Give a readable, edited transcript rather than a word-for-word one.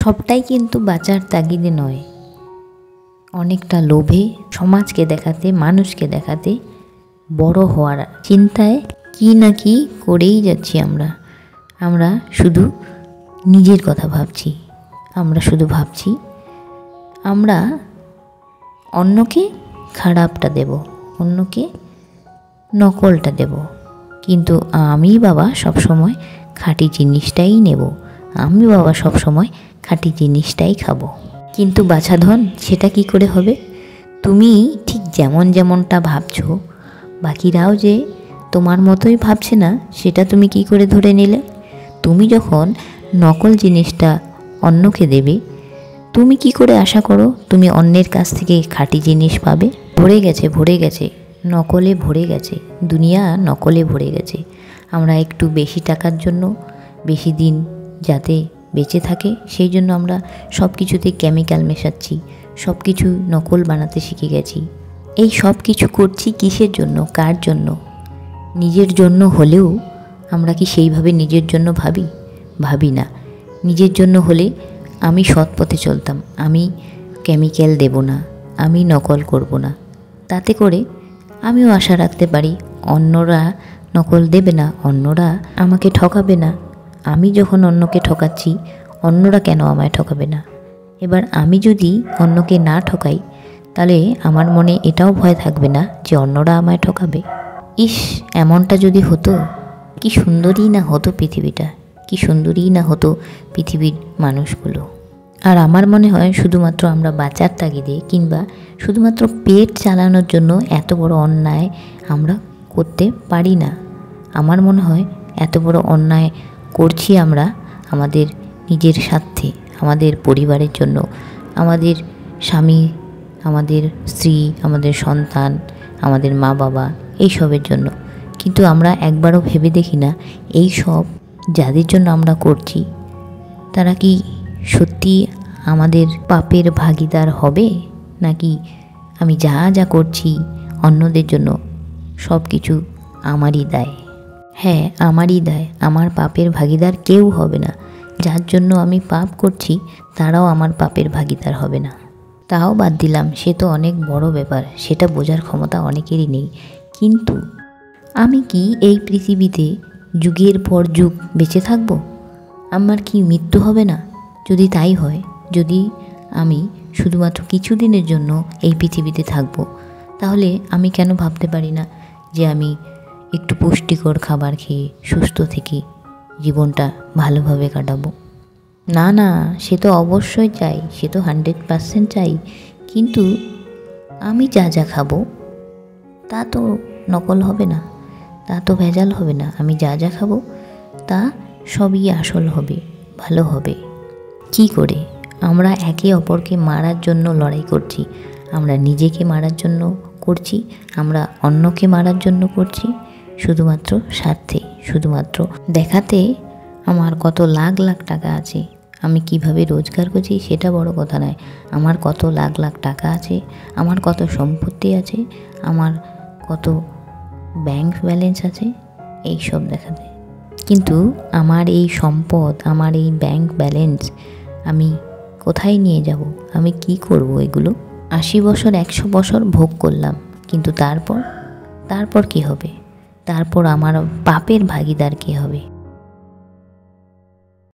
সবটাই কিন্তু বাঁচার তাগিদে নয়, অনেকটা লোভে, সমাজকে দেখাতে, মানুষকে দেখাতে, বড় হওয়ার চিন্তায় কি না কি করেই যাচ্ছি আমরা শুধু নিজের কথা ভাবছি। আমরা শুধু ভাবছি আমরা অন্যকে খারাপটা দেব, অন্যকে নকলটা দেব, কিন্তু আমি বাবা সবসময় খাঁটি জিনিসটাই নেব, আমি বাবা সবসময় খাঁটি জিনিসটাই খাবো। কিন্তু বাছাধন, সেটা কি করে হবে? তুমি ঠিক যেমনটা ভাবছো, বাকিরাও যে তোমার মতোই ভাবছে না, সেটা তুমি কি করে ধরে নিলে? তুমি যখন নকল জিনিসটা অন্যকে দেবে, তুমি কি করে আশা করো তুমি অন্যের কাছ থেকে খাঁটি জিনিস পাবে? ভরে গেছে, নকলে ভরে গেছে, দুনিয়া নকলে ভরে গেছে। আমরা একটু বেশি টাকার জন্য, বেশি দিন যাতে বেঁচে থাকে, সেই জন্য আমরা সব কিছুতে কেমিক্যাল মেশাচ্ছি, সব কিছু নকল বানাতে শিখে গেছি। এই সব কিছু করছি কিসের জন্য, কার জন্য? নিজের জন্য হলেও আমরা কি সেইভাবে নিজের জন্য ভাবি না। নিজের জন্য হলে আমি সৎ পথে চলতাম, আমি কেমিক্যাল দেব না, আমি নকল করব না, তাতে করে আমিও আশা রাখতে পারি অন্যরা নকল দেবে না, অন্যরা আমাকে ঠকাবে না। আমি যখন অন্যকে ঠকাচ্ছি, অন্যরা কেন আমায় ঠকাবে না? এবার আমি যদি অন্যকে না ঠকাই, তাহলে আমার মনে এটাও ভয় থাকবে না যে অন্যরা আমায় ঠকাবে। ইস, এমনটা যদি হতো, কি সুন্দরই না হতো পৃথিবীটা, কি সুন্দরই না হতো পৃথিবীর মানুষগুলো। আর আমার মনে হয় শুধুমাত্র আমরা বাঁচার তাগিদে কিংবা শুধুমাত্র পেট চালানোর জন্য এত বড় অন্যায় আমরা করতে পারি না। আমার মনে হয় এত বড় অন্যায় করছি আমরা আমাদের নিজের স্বার্থে, আমাদের পরিবারের জন্য, আমাদের স্বামী, আমাদের স্ত্রী, আমাদের সন্তান, আমাদের মা বাবা, এইসবের জন্য। কিন্তু আমরা একবারও ভেবে দেখি না এই সব যাদের জন্য আমরা করছি, তারা কি সত্যি আমাদের পাপের ভাগীদার হবে, নাকি আমি যা করছি অন্যদের জন্য সব কিছু আমারই দায়? হ্যাঁ, আমারই দায়, আমার পাপের ভাগীদার কেউ হবে না। যার জন্য আমি পাপ করছি তারাও আমার পাপের ভাগীদার হবে না। তাও বাদ দিলাম, সে তো অনেক বড় ব্যাপার, সেটা বোঝার ক্ষমতা অনেকেরই নেই। কিন্তু আমি কি এই পৃথিবীতে যুগের পর যুগ বেঁচে থাকব? আমার কি মৃত্যু হবে না? যদি তাই হয়, যদি আমি শুধুমাত্র কিছুদিনের জন্য এই পৃথিবীতে থাকব, তাহলে আমি কেন ভাবতে পারি না যে আমি একটু পুষ্টিকর খাবার খেয়ে সুস্থ থেকে জীবনটা ভালোভাবে কাটাবো? না, সে তো অবশ্যই চাই, সে তো 100% চাই। কিন্তু আমি যা খাবো তা তো নকল হবে না, তা তো ভেজাল হবে না। আমি যা খাবো তা সবই আসল হবে, ভালো হবে। কি করে? আমরা একে অপরকে মারার জন্য লড়াই করছি, আমরা নিজেকে মারার জন্য করছি, আমরা অন্যকে মারার জন্য করছি, শুধুমাত্র স্বার্থে, শুধুমাত্র দেখাতে আমার কত লাখ লাখ টাকা আছে, আমি কিভাবে রোজগার করছি সেটা বড় কথা নয়। আমার কত লাখ লাখ টাকা আছে, আমার কত সম্পত্তি আছে, আমার কত ব্যাংক ব্যালেন্স আছে, এই সব দেখাতে। কিন্তু আমার এই সম্পদ, আমার এই ব্যাংক ব্যালেন্স আমি কোথায় নিয়ে যাব? আমি কি করব এগুলো? 80 বছর 100 বছর ভোগ করলাম, কিন্তু তারপর কি হবে? তারপর আমার পাপের ভাগীদার কে হবে?